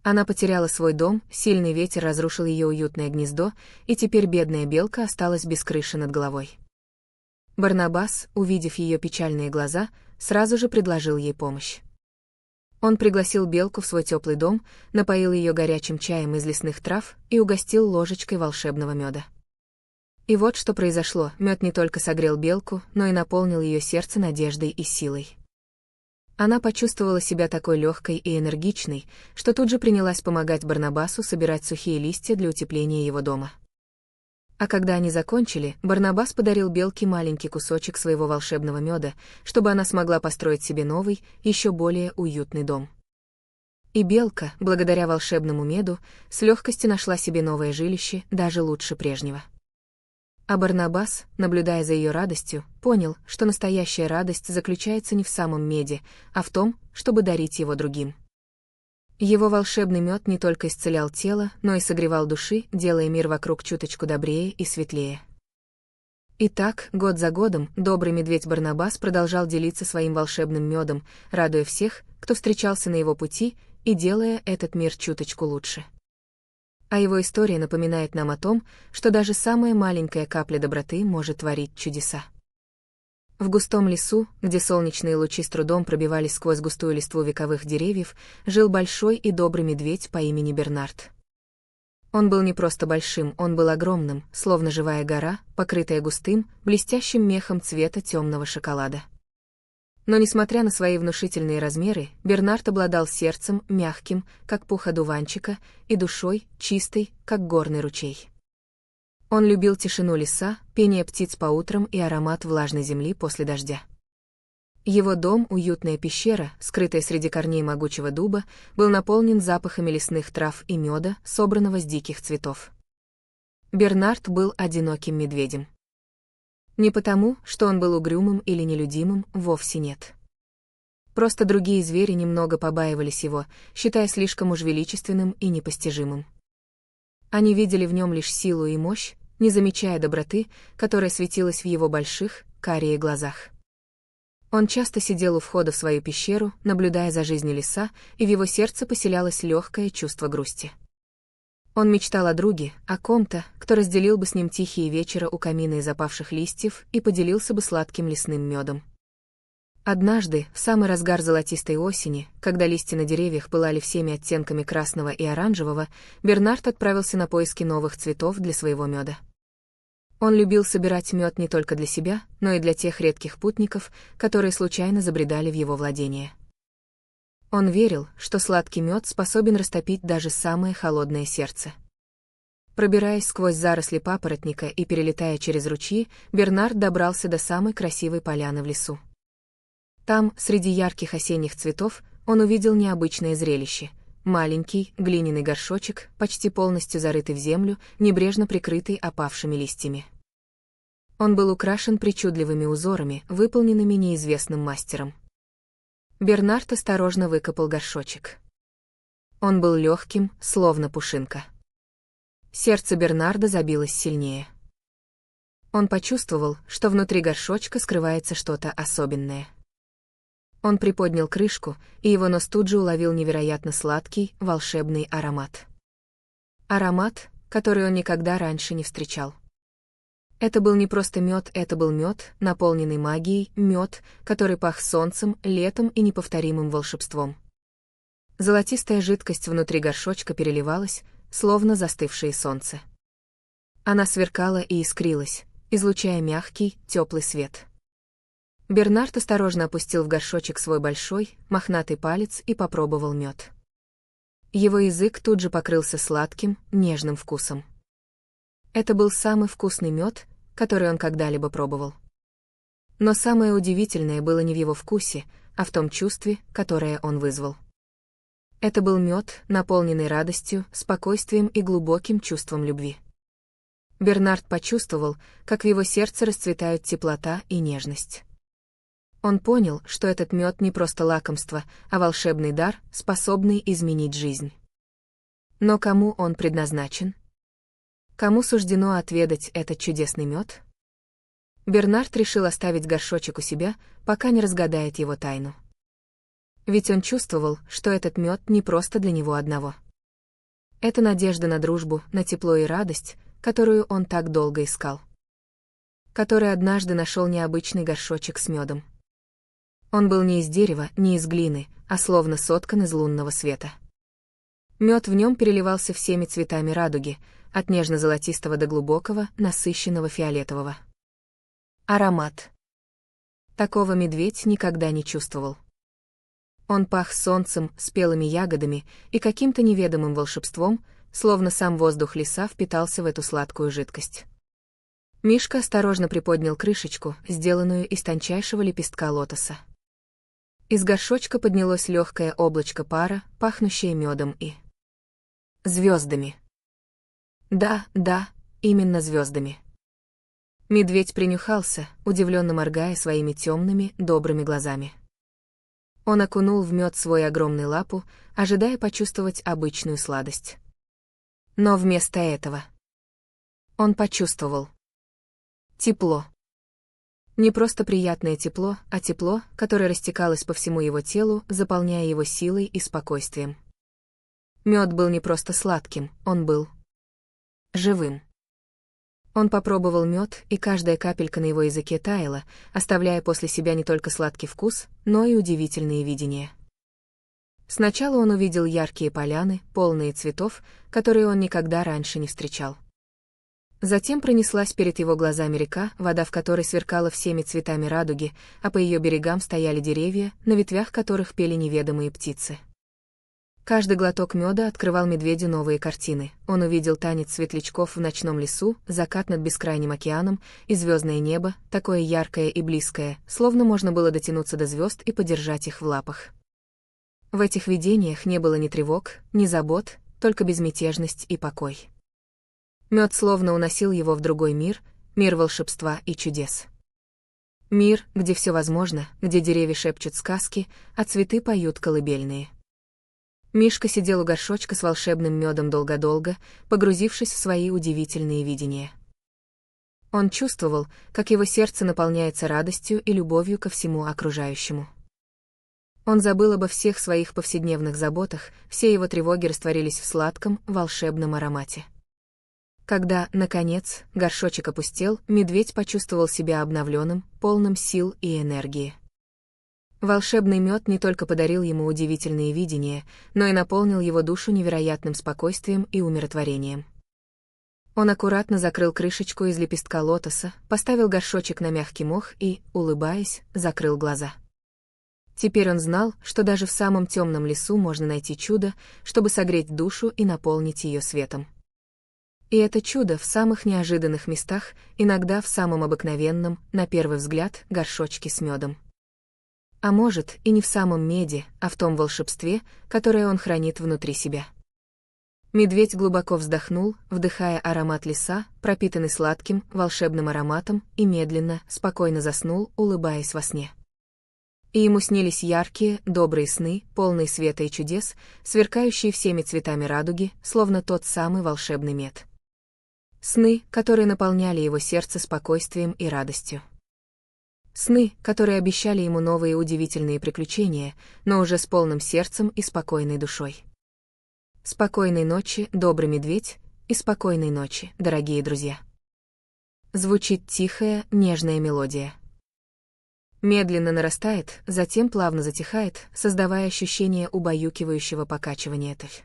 Она потеряла свой дом, сильный ветер разрушил ее уютное гнездо, и теперь бедная белка осталась без крыши над головой. Барнабас, увидев ее печальные глаза, сразу же предложил ей помощь. Он пригласил белку в свой теплый дом, напоил ее горячим чаем из лесных трав и угостил ложечкой волшебного меда. И вот что произошло: мед не только согрел белку, но и наполнил ее сердце надеждой и силой. Она почувствовала себя такой легкой и энергичной, что тут же принялась помогать Барнабасу собирать сухие листья для утепления его дома. А когда они закончили, Барнабас подарил белке маленький кусочек своего волшебного меда, чтобы она смогла построить себе новый, еще более уютный дом. И белка, благодаря волшебному меду, с легкостью нашла себе новое жилище, даже лучше прежнего. А Барнабас, наблюдая за ее радостью, понял, что настоящая радость заключается не в самом меде, а в том, чтобы дарить его другим. Его волшебный мед не только исцелял тело, но и согревал души, делая мир вокруг чуточку добрее и светлее. И так, год за годом, добрый медведь Барнабас продолжал делиться своим волшебным медом, радуя всех, кто встречался на его пути, и делая этот мир чуточку лучше. А его история напоминает нам о том, что даже самая маленькая капля доброты может творить чудеса. В густом лесу, где солнечные лучи с трудом пробивались сквозь густую листву вековых деревьев, жил большой и добрый медведь по имени Бернард. Он был не просто большим, он был огромным, словно живая гора, покрытая густым, блестящим мехом цвета темного шоколада. Но несмотря на свои внушительные размеры, Бернард обладал сердцем, мягким, как пух одуванчика, и душой, чистой, как горный ручей. Он любил тишину леса, пение птиц по утрам и аромат влажной земли после дождя. Его дом, уютная пещера, скрытая среди корней могучего дуба, был наполнен запахами лесных трав и меда, собранного с диких цветов. Бернард был одиноким медведем. Не потому, что он был угрюмым или нелюдимым, вовсе нет. Просто другие звери немного побаивались его, считая слишком уж величественным и непостижимым. Они видели в нем лишь силу и мощь, не замечая доброты, которая светилась в его больших, карие глазах. Он часто сидел у входа в свою пещеру, наблюдая за жизнью леса, и в его сердце поселялось легкое чувство грусти. Он мечтал о друге, о ком-то, кто разделил бы с ним тихие вечера у камина из опавших листьев и поделился бы сладким лесным медом. Однажды, в самый разгар золотистой осени, когда листья на деревьях пылали всеми оттенками красного и оранжевого, Бернард отправился на поиски новых цветов для своего меда. Он любил собирать мед не только для себя, но и для тех редких путников, которые случайно забредали в его владение. Он верил, что сладкий мед способен растопить даже самое холодное сердце. Пробираясь сквозь заросли папоротника и перелетая через ручьи, Бернард добрался до самой красивой поляны в лесу. Там, среди ярких осенних цветов, он увидел необычное зрелище. Маленький, глиняный горшочек, почти полностью зарытый в землю, небрежно прикрытый опавшими листьями. Он был украшен причудливыми узорами, выполненными неизвестным мастером. Бернард осторожно выкопал горшочек. Он был легким, словно пушинка. Сердце Бернарда забилось сильнее. Он почувствовал, что внутри горшочка скрывается что-то особенное. Он приподнял крышку, и его нос тут же уловил невероятно сладкий, волшебный аромат. Аромат, который он никогда раньше не встречал. Это был не просто мед, это был мед, наполненный магией, мед, который пах солнцем, летом и неповторимым волшебством. Золотистая жидкость внутри горшочка переливалась, словно застывшее солнце. Она сверкала и искрилась, излучая мягкий, теплый свет. Бернард осторожно опустил в горшочек свой большой, мохнатый палец и попробовал мед. Его язык тут же покрылся сладким, нежным вкусом. Это был самый вкусный мед, который он когда-либо пробовал. Но самое удивительное было не в его вкусе, а в том чувстве, которое он вызвал. Это был мед, наполненный радостью, спокойствием и глубоким чувством любви. Бернард почувствовал, как в его сердце расцветают теплота и нежность. Он понял, что этот мед не просто лакомство, а волшебный дар, способный изменить жизнь. Но кому он предназначен? Кому суждено отведать этот чудесный мед? Бернард решил оставить горшочек у себя, пока не разгадает его тайну. Ведь он чувствовал, что этот мед не просто для него одного. Это надежда на дружбу, на тепло и радость, которую он так долго искал. Который однажды нашел необычный горшочек с медом. Он был не из дерева, не из глины, а словно соткан из лунного света. Мед в нем переливался всеми цветами радуги, от нежно-золотистого до глубокого, насыщенного фиолетового. Аромат. Такого медведь никогда не чувствовал. Он пах солнцем, спелыми ягодами и каким-то неведомым волшебством, словно сам воздух леса впитался в эту сладкую жидкость. Мишка осторожно приподнял крышечку, сделанную из тончайшего лепестка лотоса. Из горшочка поднялось легкое облачко пара, пахнущее медом и звездами. Да, именно звездами. Медведь принюхался, удивленно моргая своими темными, добрыми глазами. Он окунул в мед свой огромный лапу, ожидая почувствовать обычную сладость. Но вместо этого он почувствовал тепло. Не просто приятное тепло, а тепло, которое растекалось по всему его телу, заполняя его силой и спокойствием. Мед был не просто сладким, он был живым. Он попробовал мед, и каждая капелька на его языке таяла, оставляя после себя не только сладкий вкус, но и удивительные видения. Сначала он увидел яркие поляны, полные цветов, которые он никогда раньше не встречал. Затем пронеслась перед его глазами река, вода в которой сверкала всеми цветами радуги, а по ее берегам стояли деревья, на ветвях которых пели неведомые птицы. Каждый глоток меда открывал медведю новые картины. Он увидел танец светлячков в ночном лесу, закат над бескрайним океаном и звездное небо, такое яркое и близкое, словно можно было дотянуться до звезд и подержать их в лапах. В этих видениях не было ни тревог, ни забот, только безмятежность и покой. Мед словно уносил его в другой мир, мир волшебства и чудес. Мир, где все возможно, где деревья шепчут сказки, а цветы поют колыбельные. Мишка сидел у горшочка с волшебным медом долго-долго, погрузившись в свои удивительные видения. Он чувствовал, как его сердце наполняется радостью и любовью ко всему окружающему. Он забыл обо всех своих повседневных заботах, все его тревоги растворились в сладком, волшебном аромате. Когда, наконец, горшочек опустел, медведь почувствовал себя обновленным, полным сил и энергии. Волшебный мед не только подарил ему удивительные видения, но и наполнил его душу невероятным спокойствием и умиротворением. Он аккуратно закрыл крышечку из лепестка лотоса, поставил горшочек на мягкий мох и, улыбаясь, закрыл глаза. Теперь он знал, что даже в самом темном лесу можно найти чудо, чтобы согреть душу и наполнить ее светом. И это чудо в самых неожиданных местах, иногда в самом обыкновенном, на первый взгляд, горшочке с медом. А может, и не в самом меде, а в том волшебстве, которое он хранит внутри себя. Медведь глубоко вздохнул, вдыхая аромат леса, пропитанный сладким, волшебным ароматом, и медленно, спокойно заснул, улыбаясь во сне. И ему снились яркие, добрые сны, полные света и чудес, сверкающие всеми цветами радуги, словно тот самый волшебный мед. Сны, которые наполняли его сердце спокойствием и радостью. Сны, которые обещали ему новые удивительные приключения, но уже с полным сердцем и спокойной душой. Спокойной ночи, добрый медведь, и спокойной ночи, дорогие друзья. Звучит тихая, нежная мелодия. Медленно нарастает, затем плавно затихает, создавая ощущение убаюкивающего покачивания тф.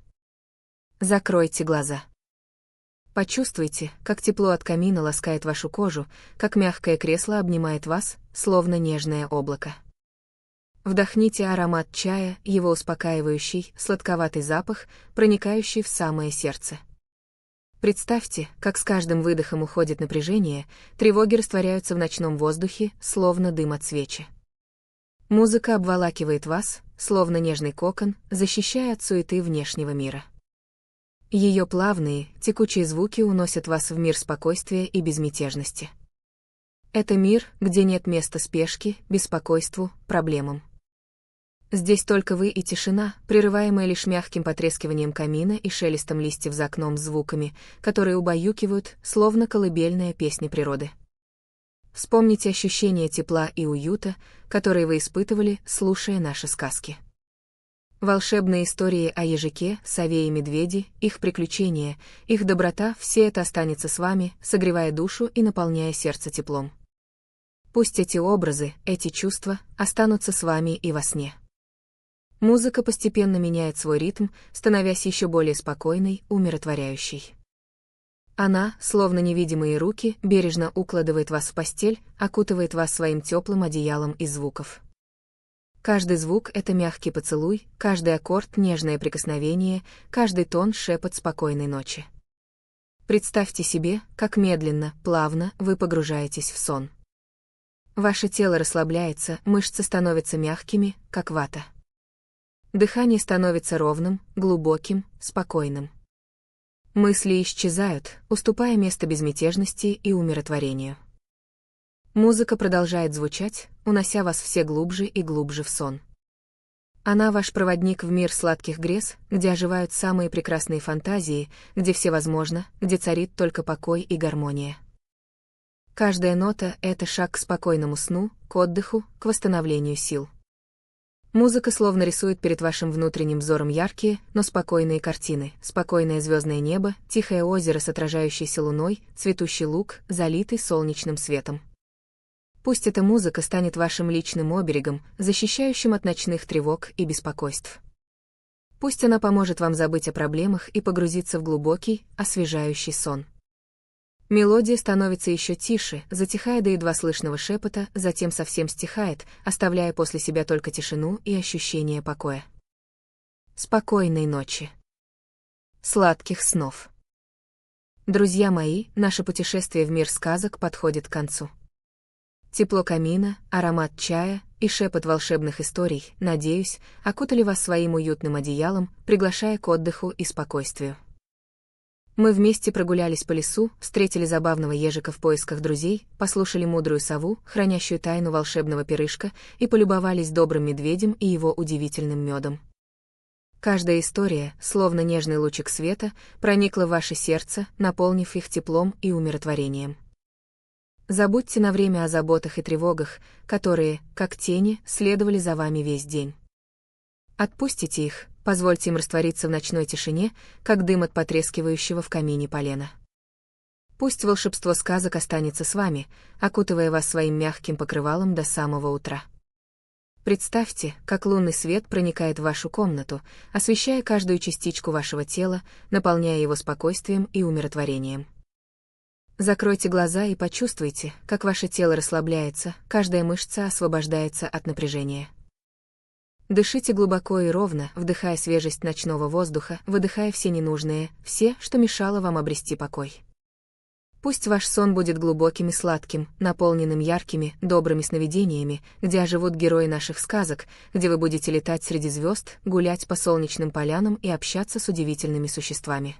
Закройте глаза. Почувствуйте, как тепло от камина ласкает вашу кожу, как мягкое кресло обнимает вас, словно нежное облако. Вдохните аромат чая, его успокаивающий, сладковатый запах, проникающий в самое сердце. Представьте, как с каждым выдохом уходит напряжение, тревоги растворяются в ночном воздухе, словно дым от свечи. Музыка обволакивает вас, словно нежный кокон, защищая от суеты внешнего мира. Ее плавные, текучие звуки уносят вас в мир спокойствия и безмятежности. Это мир, где нет места спешке, беспокойству, проблемам. Здесь только вы и тишина, прерываемая лишь мягким потрескиванием камина и шелестом листьев за окном звуками, которые убаюкивают, словно колыбельная песня природы. Вспомните ощущения тепла и уюта, которые вы испытывали, слушая наши сказки. Волшебные истории о ежике, сове и медведе, их приключения, их доброта — все это останется с вами, согревая душу и наполняя сердце теплом. Пусть эти образы, эти чувства останутся с вами и во сне. Музыка постепенно меняет свой ритм, становясь еще более спокойной, умиротворяющей. Она, словно невидимые руки, бережно укладывает вас в постель, окутывает вас своим теплым одеялом из звуков. Каждый звук — это мягкий поцелуй, каждый аккорд — нежное прикосновение, каждый тон — шепот спокойной ночи. Представьте себе, как медленно, плавно вы погружаетесь в сон. Ваше тело расслабляется, мышцы становятся мягкими, как вата. Дыхание становится ровным, глубоким, спокойным. Мысли исчезают, уступая место безмятежности и умиротворению. Музыка продолжает звучать, унося вас все глубже и глубже в сон. Она ваш проводник в мир сладких грез, где оживают самые прекрасные фантазии, где все возможно, где царит только покой и гармония. Каждая нота — это шаг к спокойному сну, к отдыху, к восстановлению сил. Музыка словно рисует перед вашим внутренним взором яркие, но спокойные картины, спокойное звездное небо, тихое озеро с отражающейся луной, цветущий луг, залитый солнечным светом. Пусть эта музыка станет вашим личным оберегом, защищающим от ночных тревог и беспокойств. Пусть она поможет вам забыть о проблемах и погрузиться в глубокий, освежающий сон. Мелодия становится еще тише, затихая до едва слышного шепота, затем совсем стихает, оставляя после себя только тишину и ощущение покоя. Спокойной ночи. Сладких снов. Друзья мои, наше путешествие в мир сказок подходит к концу. Тепло камина, аромат чая и шепот волшебных историй, надеюсь, окутали вас своим уютным одеялом, приглашая к отдыху и спокойствию. Мы вместе прогулялись по лесу, встретили забавного ежика в поисках друзей, послушали мудрую сову, хранящую тайну волшебного перышка, и полюбовались добрым медведем и его удивительным медом. Каждая история, словно нежный лучик света, проникла в ваше сердце, наполнив их теплом и умиротворением. Забудьте на время о заботах и тревогах, которые, как тени, следовали за вами весь день. Отпустите их, позвольте им раствориться в ночной тишине, как дым от потрескивающего в камине полена. Пусть волшебство сказок останется с вами, окутывая вас своим мягким покрывалом до самого утра. Представьте, как лунный свет проникает в вашу комнату, освещая каждую частичку вашего тела, наполняя его спокойствием и умиротворением. Закройте глаза и почувствуйте, как ваше тело расслабляется, каждая мышца освобождается от напряжения. Дышите глубоко и ровно, вдыхая свежесть ночного воздуха, выдыхая все ненужные, все, что мешало вам обрести покой. Пусть ваш сон будет глубоким и сладким, наполненным яркими, добрыми сновидениями, где оживут герои наших сказок, где вы будете летать среди звезд, гулять по солнечным полянам и общаться с удивительными существами.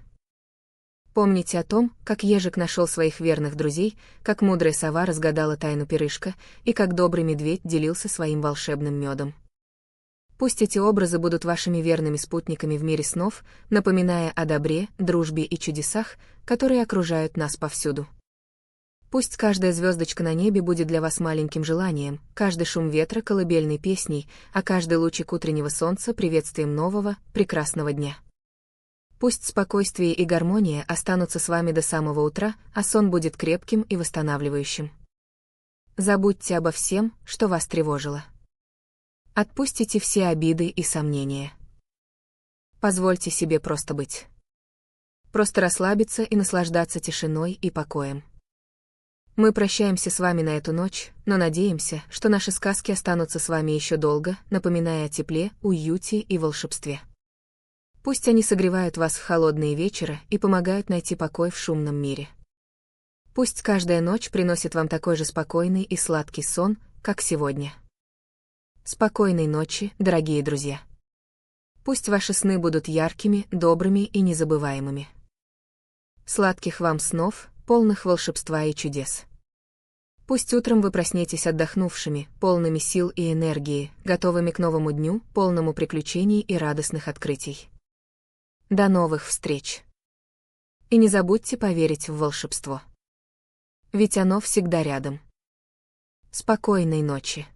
Помните о том, как ежик нашел своих верных друзей, как мудрая сова разгадала тайну перышка и как добрый медведь делился своим волшебным медом. Пусть эти образы будут вашими верными спутниками в мире снов, напоминая о добре, дружбе и чудесах, которые окружают нас повсюду. Пусть каждая звездочка на небе будет для вас маленьким желанием, каждый шум ветра колыбельной песней, а каждый лучик утреннего солнца приветствием нового, прекрасного дня. Пусть спокойствие и гармония останутся с вами до самого утра, а сон будет крепким и восстанавливающим. Забудьте обо всем, что вас тревожило. Отпустите все обиды и сомнения. Позвольте себе просто быть. Просто расслабиться и наслаждаться тишиной и покоем. Мы прощаемся с вами на эту ночь, но надеемся, что наши сказки останутся с вами еще долго, напоминая о тепле, уюте и волшебстве. Пусть они согревают вас в холодные вечера и помогают найти покой в шумном мире. Пусть каждая ночь приносит вам такой же спокойный и сладкий сон, как сегодня. Спокойной ночи, дорогие друзья. Пусть ваши сны будут яркими, добрыми и незабываемыми. Сладких вам снов, полных волшебства и чудес. Пусть утром вы проснетесь отдохнувшими, полными сил и энергии, готовыми к новому дню, полному приключений и радостных открытий. До новых встреч! И не забудьте поверить в волшебство. Ведь оно всегда рядом. Спокойной ночи!